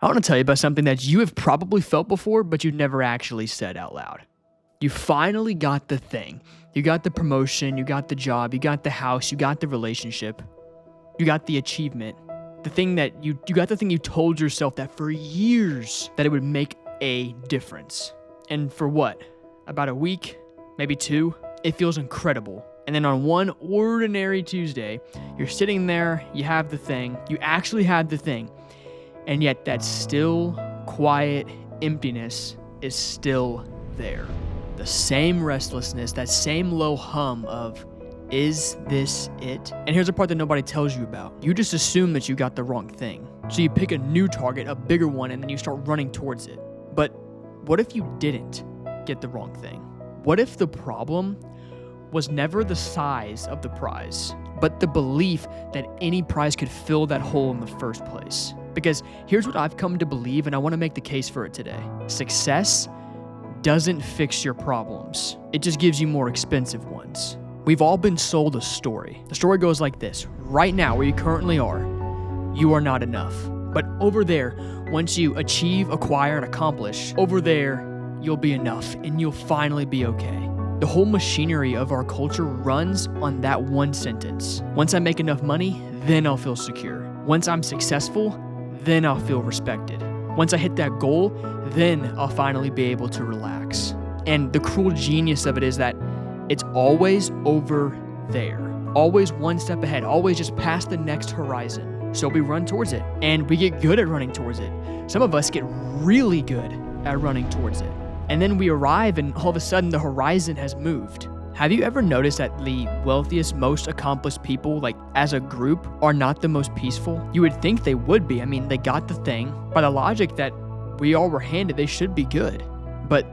I want to tell you about something that you have probably felt before, but you never actually said out loud. You finally got the thing. You got the promotion, you got the job, you got the house, you got the relationship, you got the achievement. The thing that you got the thing you told yourself that for years that it would make a difference. And for what? About a week, maybe 2, it feels incredible. And then on one ordinary Tuesday, you're sitting there, you have the thing, you actually had the thing. And yet that still quiet emptiness is still there. The same restlessness, that same low hum of, is this it? And here's the part that nobody tells you about. You just assume that you got the wrong thing. So you pick a new target, a bigger one, and then you start running towards it. But what if you didn't get the wrong thing? What if the problem was never the size of the prize, but the belief that any prize could fill that hole in the first place? Because here's what I've come to believe, and I want to make the case for it today. Success doesn't fix your problems. It just gives you more expensive ones. We've all been sold a story. The story goes like this. Right now, where you currently are, you are not enough. But over there, once you achieve, acquire, and accomplish, over there, you'll be enough, and you'll finally be okay. The whole machinery of our culture runs on that one sentence. Once I make enough money, then I'll feel secure. Once I'm successful, then I'll feel respected. Once I hit that goal, then I'll finally be able to relax. And the cruel genius of it is that it's always over there. Always one step ahead, always just past the next horizon. So we run towards it, and we get good at running towards it. Some of us get really good at running towards it. And then we arrive, and all of a sudden the horizon has moved. Have you ever noticed that the wealthiest, most accomplished people, like as a group, are not the most peaceful? You would think they would be. I mean, they got the thing. By the logic that we all were handed, they should be good. But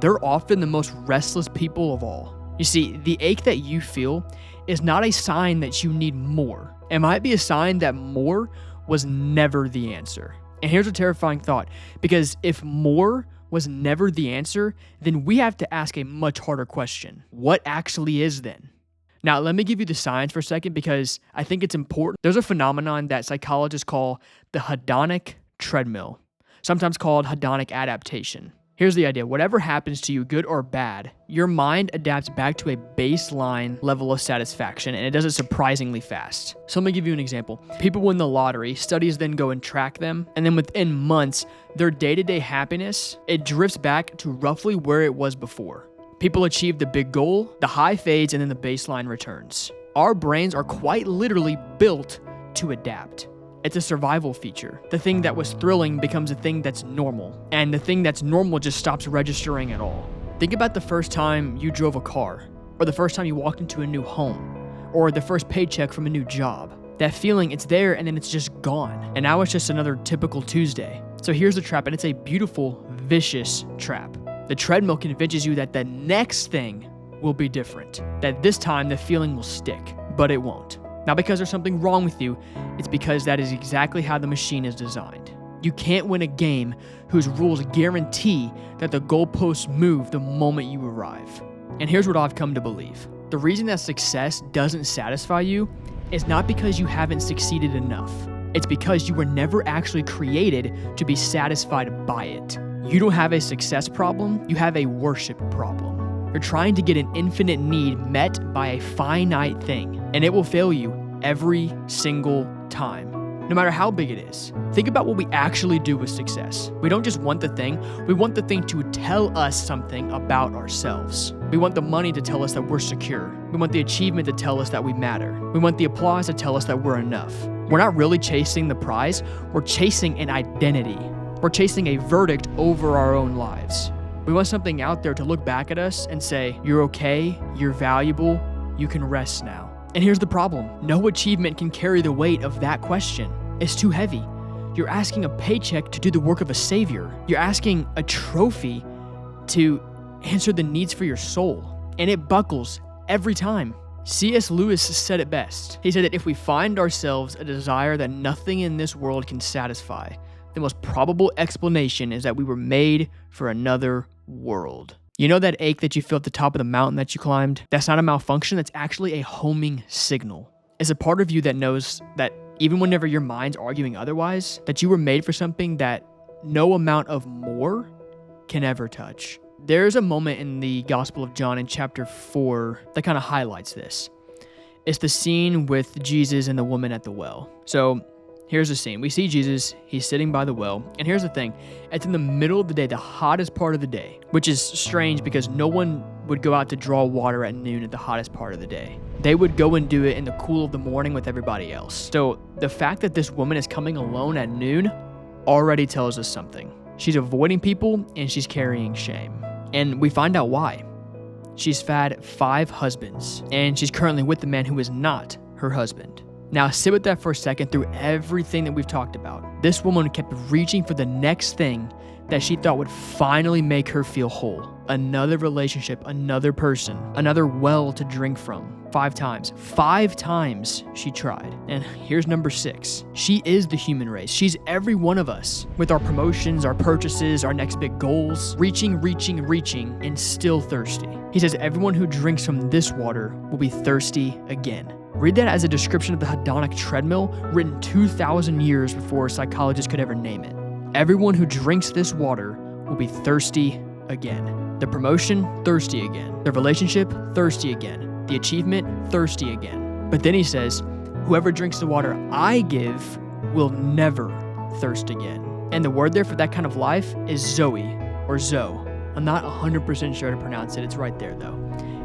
they're often the most restless people of all. You see, the ache that you feel is not a sign that you need more. It might be a sign that more was never the answer. And here's a terrifying thought, because if more was never the answer, then we have to ask a much harder question. What actually is then? Now, let me give you the science for a second because I think it's important. There's a phenomenon that psychologists call the hedonic treadmill, sometimes called hedonic adaptation. Here's the idea. Whatever happens to you, good or bad, your mind adapts back to a baseline level of satisfaction, and it does it surprisingly fast. So let me give you an example. People win the lottery, studies then go and track them, and then within months, their day-to-day happiness, it drifts back to roughly where it was before. People achieve the big goal, the high fades, and then the baseline returns. Our brains are quite literally built to adapt. It's a survival feature. The thing that was thrilling becomes a thing that's normal, and the thing that's normal just stops registering at all. Think about the first time you drove a car, or the first time you walked into a new home, or the first paycheck from a new job. That feeling, it's there and then it's just gone. And now it's just another typical Tuesday. So here's the trap, and it's a beautiful, vicious trap. The treadmill convinces you that the next thing will be different, that this time the feeling will stick, but it won't. Not because there's something wrong with you, it's because that is exactly how the machine is designed. You can't win a game whose rules guarantee that the goalposts move the moment you arrive. And here's what I've come to believe. The reason that success doesn't satisfy you is not because you haven't succeeded enough. It's because you were never actually created to be satisfied by it. You don't have a success problem, you have a worship problem. You're trying to get an infinite need met by a finite thing, and it will fail you every single time, no matter how big it is. Think about what we actually do with success. We don't just want the thing, we want the thing to tell us something about ourselves. We want the money to tell us that we're secure. We want the achievement to tell us that we matter. We want the applause to tell us that we're enough. We're not really chasing the prize, we're chasing an identity. We're chasing a verdict over our own lives. We want something out there to look back at us and say, you're okay, you're valuable, you can rest now. And here's the problem. No achievement can carry the weight of that question. It's too heavy. You're asking a paycheck to do the work of a savior. You're asking a trophy to answer the needs for your soul. And it buckles every time. C.S. Lewis said it best. He said that if we find ourselves a desire that nothing in this world can satisfy, the most probable explanation is that we were made for another world. You know that ache that you feel at the top of the mountain that you climbed? That's not a malfunction, that's actually a homing signal. It's a part of you that knows that even whenever your mind's arguing otherwise, that you were made for something that no amount of more can ever touch. There's a moment in the Gospel of John in chapter 4 that kind of highlights this. It's the scene with Jesus and the woman at the well. So here's the scene. We see Jesus, he's sitting by the well, and here's the thing. It's in the middle of the day, the hottest part of the day, which is strange because no one would go out to draw water at noon at the hottest part of the day. They would go and do it in the cool of the morning with everybody else. So the fact that this woman is coming alone at noon already tells us something. She's avoiding people and she's carrying shame. And we find out why. She's had 5 husbands, and she's currently with the man who is not her husband. Now sit with that for a second through everything that we've talked about. This woman kept reaching for the next thing that she thought would finally make her feel whole. Another relationship, another person, another well to drink from. 5 times. 5 times she tried. And here's number 6. She is the human race. She's every one of us. With our promotions, our purchases, our next big goals. Reaching, and still thirsty. He says everyone who drinks from this water will be thirsty again. Read that as a description of the hedonic treadmill written 2,000 years before psychologists could ever name it. Everyone who drinks this water will be thirsty again. The promotion, thirsty again. The relationship, thirsty again. The achievement, thirsty again. But then he says, whoever drinks the water I give will never thirst again. And the word there for that kind of life is Zoe, or Zoe. I'm not 100% sure to pronounce it. It's right there though.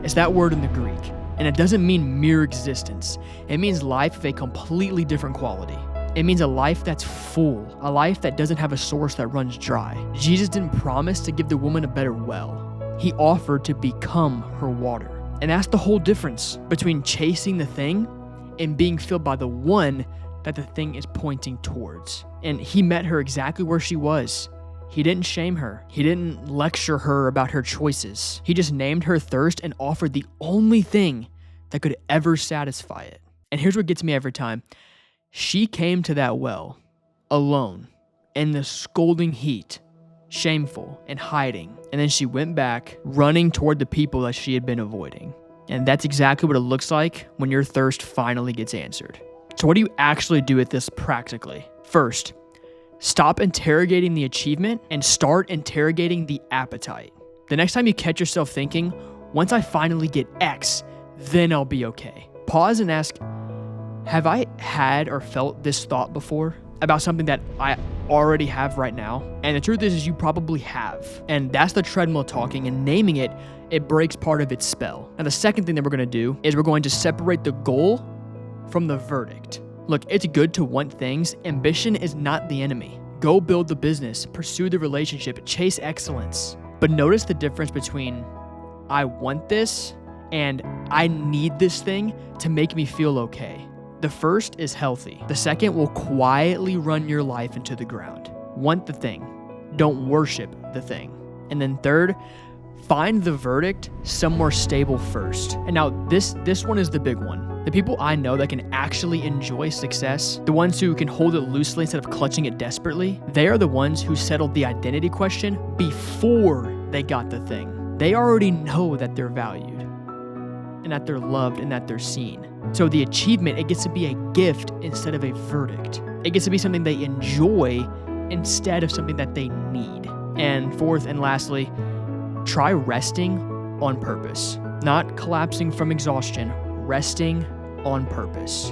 It's that word in the Greek. And it doesn't mean mere existence. It means life of a completely different quality. It means a life that's full, a life that doesn't have a source that runs dry. Jesus didn't promise to give the woman a better well. He offered to become her water. And that's the whole difference between chasing the thing and being filled by the one that the thing is pointing towards. And he met her exactly where she was. He didn't shame her. He didn't lecture her about her choices. He just named her thirst and offered the only thing that could ever satisfy it. And here's what gets me every time. She came to that well alone in the scalding heat, shameful and hiding. And then she went back running toward the people that she had been avoiding. And that's exactly what it looks like when your thirst finally gets answered. So what do you actually do with this practically? First, stop interrogating the achievement and start interrogating the appetite. The next time you catch yourself thinking, once I finally get X, then I'll be okay. Pause and ask, have I had or felt this thought before about something that I already have right now? And the truth is you probably have. And that's the treadmill talking, and naming it, it breaks part of its spell. Now the second thing that we're gonna do is we're going to separate the goal from the verdict. Look, it's good to want things. Ambition is not the enemy. Go build the business, pursue the relationship, chase excellence. But notice the difference between I want this and I need this thing to make me feel okay. The first is healthy. The second will quietly run your life into the ground. Want the thing. Don't worship the thing. And then third, find the verdict somewhere stable first. And now this one is the big one. The people I know that can actually enjoy success, the ones who can hold it loosely instead of clutching it desperately, they are the ones who settled the identity question before they got the thing. They already know that they're valued and that they're loved and that they're seen. So the achievement, it gets to be a gift instead of a verdict. It gets to be something they enjoy instead of something that they need. And fourth and lastly, try resting on purpose. Not collapsing from exhaustion, resting on purpose.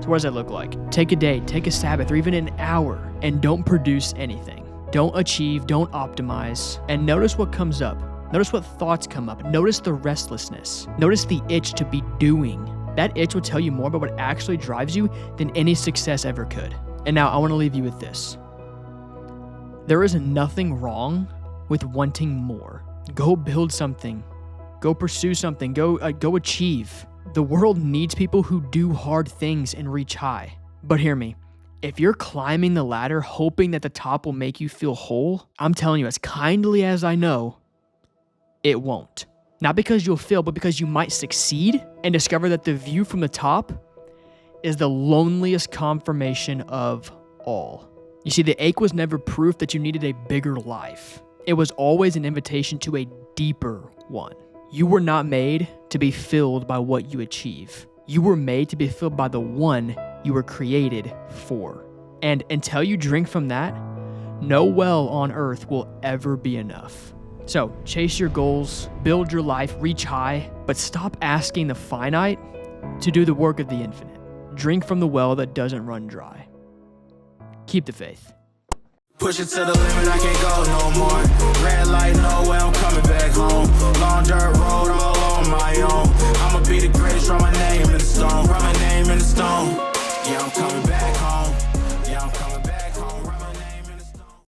So what does that look like? Take a day, take a Sabbath, or even an hour, and don't produce anything. Don't achieve, don't optimize, and notice what comes up. Notice what thoughts come up. Notice the restlessness. Notice the itch to be doing. That itch will tell you more about what actually drives you than any success ever could. And now I want to leave you with this. There is nothing wrong with wanting more. Go build something. Go pursue something. Go achieve. The world needs people who do hard things and reach high. But hear me. If you're climbing the ladder hoping that the top will make you feel whole, I'm telling you, as kindly as I know, it won't. Not because you'll fail, but because you might succeed and discover that the view from the top is the loneliest confirmation of all. You see, the ache was never proof that you needed a bigger life. It was always an invitation to a deeper one. You were not made to be filled by what you achieve. You were made to be filled by the one you were created for. And until you drink from that, No well on earth will ever be enough. So chase your goals, build your life, reach high, but stop asking the finite to do the work of the infinite. Drink from the well that doesn't run dry. Keep the faith. Push it to the limit, I can't go no more. Red light, no way, I'm coming back home. Long dirt road all on my own. I'ma be the